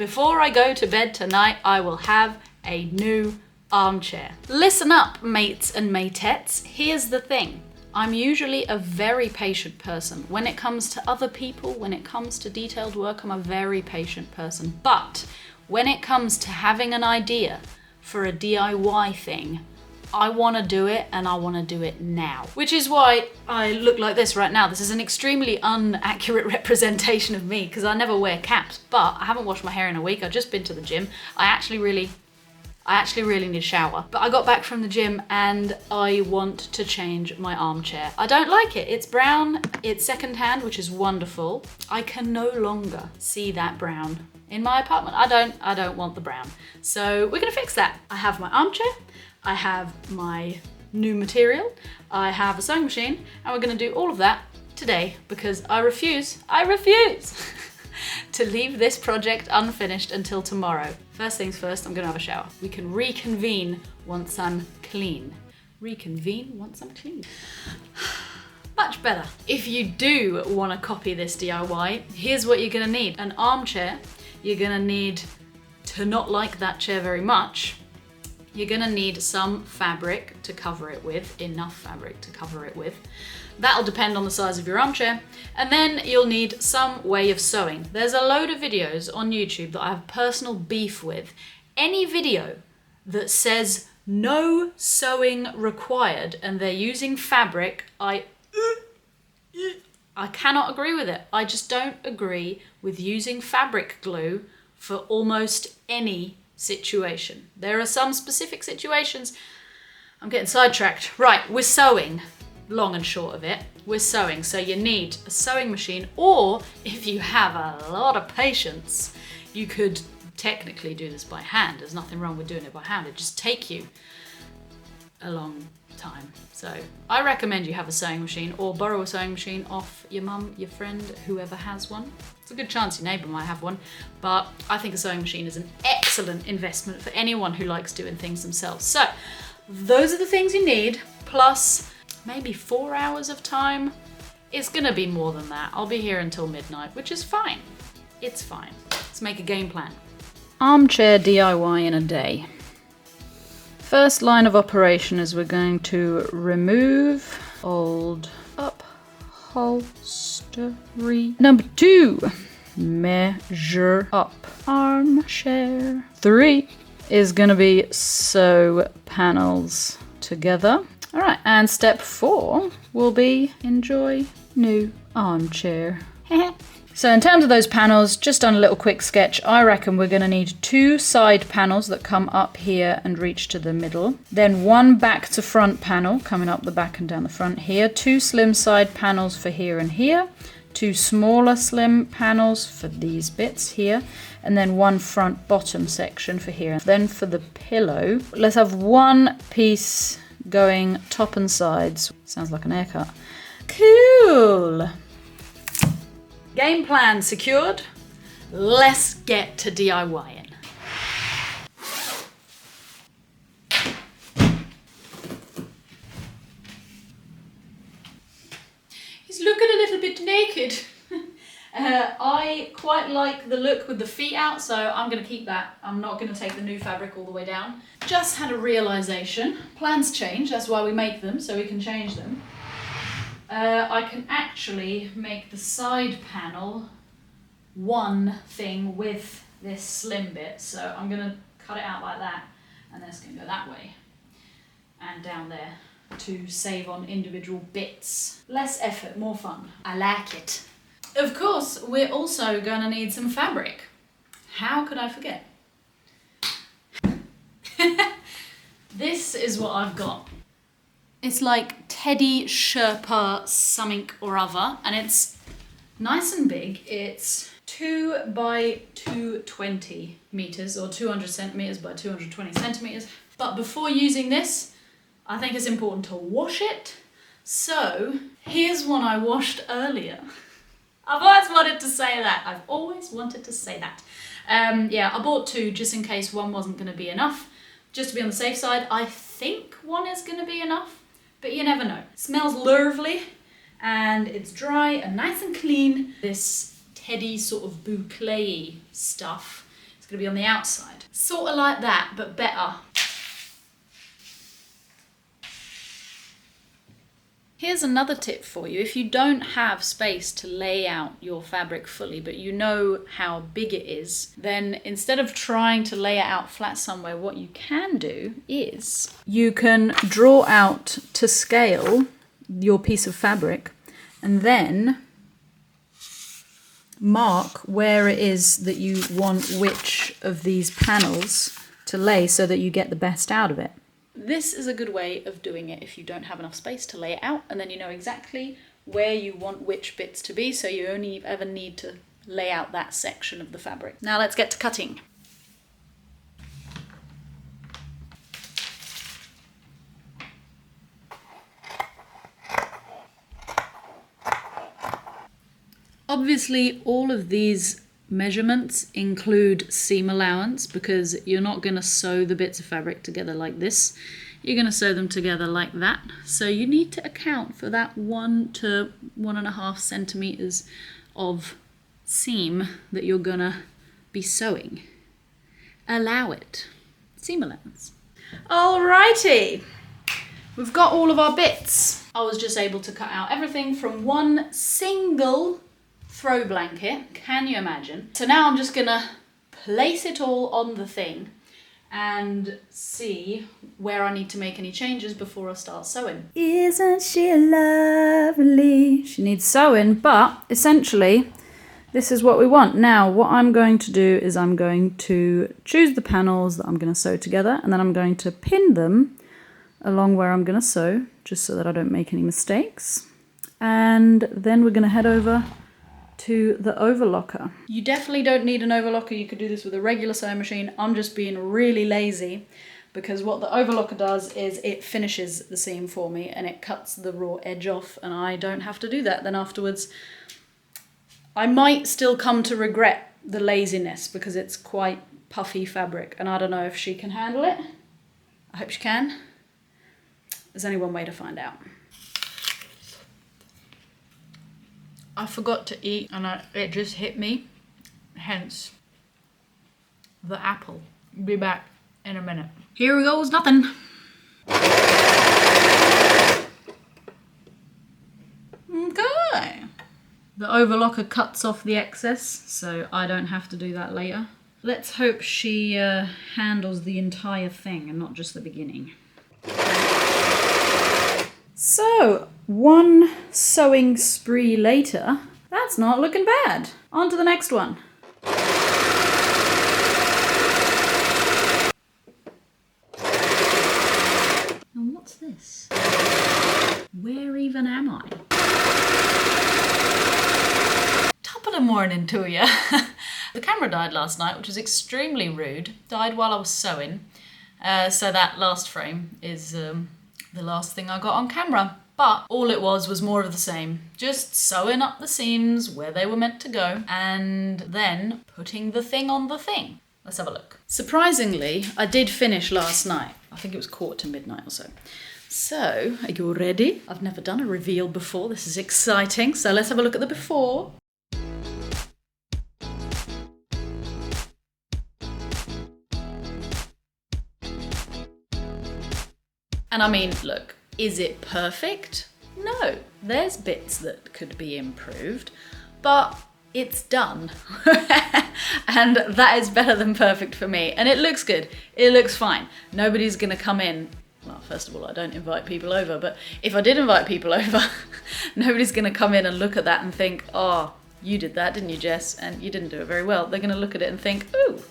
Before I go to bed tonight, I will have a new armchair. Listen up, mates and matettes. Here's the thing. I'm usually a very patient person. When it comes to other people, when it comes to detailed work, I'm a very patient person. But when it comes to having an idea for a DIY thing, I want to do it and I want to do it now. Which is why I look like this right now. This is an extremely inaccurate representation of me because I never wear caps, but I haven't washed my hair in a week. I've just been to the gym. I actually really need a shower. But I got back from the gym and I want to change my armchair. I don't like it. It's brown, it's secondhand, which is wonderful. I can no longer see that brown in my apartment. I don't want the brown. So we're gonna fix that. I have my armchair, I have my new material, I have a sewing machine, and we're gonna do all of that today because I refuse to leave this project unfinished until tomorrow. First things first, I'm gonna have a shower. We can reconvene once I'm clean. Reconvene once I'm clean. Much better. If you do wanna copy this DIY, here's what you're gonna need. An armchair. You're gonna need, to not like that chair very much, you're gonna need some fabric to cover it with, enough fabric to cover it with. That'll depend on the size of your armchair. And then you'll need some way of sewing. There's a load of videos on YouTube that I have personal beef with. Any video that says no sewing required and they're using fabric, I cannot agree with it. I just don't agree with using fabric glue for almost any situation. There are some specific situations. I'm getting sidetracked. Right, we're sewing. Long and short of it, we're sewing. So you need a sewing machine, or if you have a lot of patience, you could technically do this by hand. There's nothing wrong with doing it by hand. It just take you a long time. So I recommend you have a sewing machine or borrow a sewing machine off your mum, your friend, whoever has one. It's a good chance your neighbour might have one, but I think a sewing machine is an excellent investment for anyone who likes doing things themselves. So those are the things you need, plus maybe 4 hours of time. It's gonna be more than that. I'll be here until midnight, which is fine. It's fine. Let's make a game plan. Armchair DIY in a day. First line of operation is we're going to remove old upholstery. Number 2, measure up. Armchair. 3 is gonna be sew panels together. All right, and step 4 will be enjoy new armchair. So in terms of those panels, just done a little quick sketch. I reckon we're gonna need 2 side panels that come up here and reach to the middle. Then 1 back to front panel coming up the back and down the front here. 2 slim side panels for here and here. 2 smaller slim panels for these bits here. And then 1 front bottom section for here. Then for the pillow, let's have 1 piece going top and sides. Sounds like an haircut. Cool. Game plan secured. Let's get to DIYing. He's looking a little bit naked. I quite like the look with the feet out, so I'm gonna keep that. I'm not gonna take the new fabric all the way down. Just had a realization. Plans change, that's why we make them, so we can change them. I can actually make the side panel one thing with this slim bit, so I'm gonna cut it out like that, and then it's gonna go that way and down there to save on individual bits. Less effort, more fun. I like it. Of course, we're also gonna need some fabric. How could I forget? This is what I've got. It's like Teddy Sherpa something or other, and it's nice and big. It's 2 by 220 meters or 200 centimeters by 220 centimeters. But before using this, I think it's important to wash it. So here's one I washed earlier. I've always wanted to say that. Yeah, I bought 2 just in case one wasn't going to be enough. Just to be on the safe side, I think 1 is going to be enough, but you never know. It smells lovely and it's dry and nice and clean. This Teddy sort of boucle stuff going to be on the outside. Sort of like that, but better. Here's another tip for you. If you don't have space to lay out your fabric fully, but you know how big it is, then instead of trying to lay it out flat somewhere, what you can do is you can draw out to scale your piece of fabric and then mark where it is that you want which of these panels to lay so that you get the best out of it. This is a good way of doing it if you don't have enough space to lay it out, and then you know exactly where you want which bits to be, so you only ever need to lay out that section of the fabric. Now let's get to cutting. Obviously, all of these measurements include seam allowance because you're not going to sew the bits of fabric together like this. You're going to sew them together like that. So you need to account for that 1 to 1.5 centimeters of seam that you're going to be sewing. Allow it. Seam allowance. Alrighty. We've got all of our bits. I was just able to cut out everything from one single throw blanket, can you imagine? So now I'm just gonna place it all on the thing and see where I need to make any changes before I start sewing. Isn't she lovely? She needs sewing, but essentially this is what we want. Now what I'm going to do is I'm going to choose the panels that I'm going to sew together, and then I'm going to pin them along where I'm going to sew, just so that I don't make any mistakes. And then we're going to head over to the overlocker. You definitely don't need an overlocker. You could do this with a regular sewing machine. I'm just being really lazy because what the overlocker does is it finishes the seam for me and it cuts the raw edge off, and I don't have to do that then afterwards. I might still come to regret the laziness because it's quite puffy fabric and I don't know if she can handle it. I hope she can. There's only one way to find out. I forgot to eat and it just hit me, hence the apple. Be back in a minute. Here goes nothing. Okay. The overlocker cuts off the excess, so I don't have to do that later. Let's hope she handles the entire thing and not just the beginning. So, one sewing spree later, that's not looking bad. On to the next one. And what's this? Where even am I? Top of the morning to you. The camera died last night, which was extremely rude. Died while I was sewing. So that last frame is the last thing I got on camera. But all it was more of the same. Just sewing up the seams where they were meant to go and then putting the thing on the thing. Let's have a look. Surprisingly, I did finish last night. I think it was midnight or so. So, are you ready? I've never done a reveal before. This is exciting. So let's have a look at the before. And I mean, look, is it perfect? No, there's bits that could be improved, but it's done. And that is better than perfect for me. And it looks good, it looks fine. Nobody's gonna come in, well, first of all, I don't invite people over, but if I did invite people over, nobody's gonna come in and look at that and think, oh, you did that, didn't you, Jess? And you didn't do it very well. They're gonna look at it and think, ooh,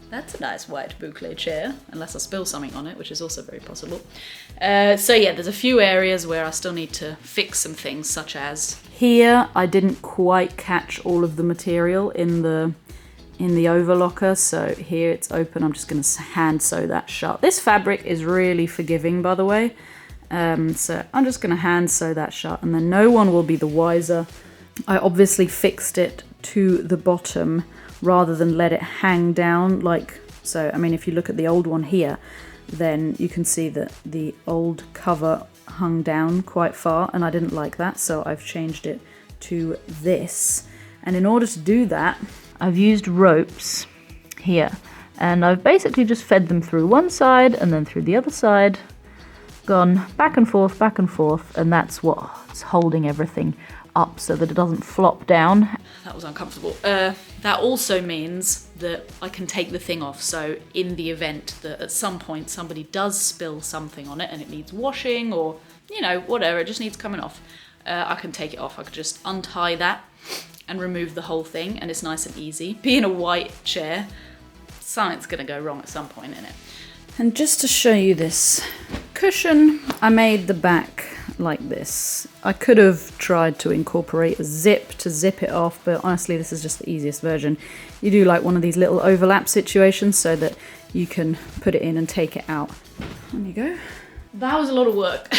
that's a nice white boucle chair, unless I spill something on it, which is also very possible. So yeah, there's a few areas where I still need to fix some things, such as here, I didn't quite catch all of the material in the overlocker, so here it's open. I'm just going to hand sew that shut. This fabric is really forgiving, by the way, so I'm just going to hand sew that shut, and then no one will be the wiser. I obviously fixed it to the bottom rather than let it hang down like so. I mean, if you look at the old one here, then you can see that the old cover hung down quite far, and I didn't like that, so I've changed it to this. And in order to do that, I've used ropes here And I've basically just fed them through one side and then through the other side, gone back and forth, and that's what's holding everything up so that it doesn't flop down. That was uncomfortable. That also means that I can take the thing off, so in the event that at some point somebody does spill something on it and it needs washing or, you know, whatever, it just needs coming off, I can take it off. I could just untie that and remove the whole thing, and it's nice and easy. Being a white chair, something's gonna go wrong at some point in it. And just to show you this cushion, I made the back like this. I could have tried to incorporate a zip to zip it off, but honestly this is just the easiest version. You do like one of these little overlap situations so that you can put it in and take it out. There you go. That was a lot of work.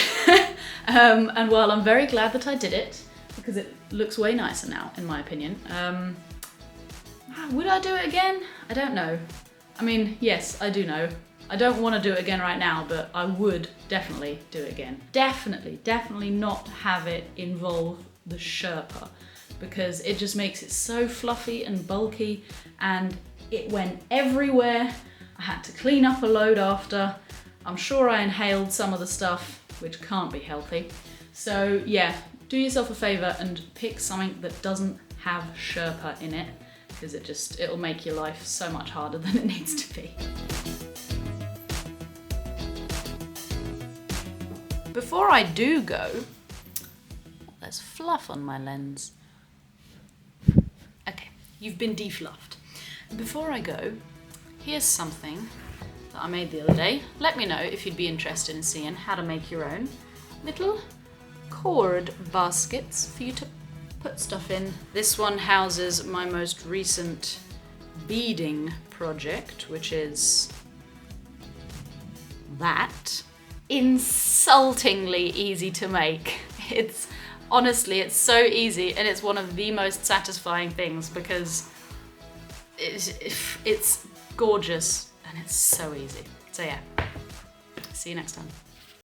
And well, I'm very glad that I did it because it looks way nicer now, in my opinion. Would I do it again? I don't know. I mean, yes, I do know. I don't want to do it again right now, but I would definitely do it again. Definitely not have it involve the Sherpa, because it just makes it so fluffy and bulky, and it went everywhere. I had to clean up a load after. I'm sure I inhaled some of the stuff, which can't be healthy. So yeah, do yourself a favor and pick something that doesn't have Sherpa in it, because it'll make your life so much harder than it needs to be. Before I do go, there's fluff on my lens. Okay, you've been defluffed. Before I go, here's something that I made the other day. Let me know if you'd be interested in seeing how to make your own little cord baskets for you to put stuff in. This one houses my most recent beading project, which is that. Insultingly easy to make. Honestly, it's so easy, and it's one of the most satisfying things because it's gorgeous and it's so easy. So yeah, see you next time.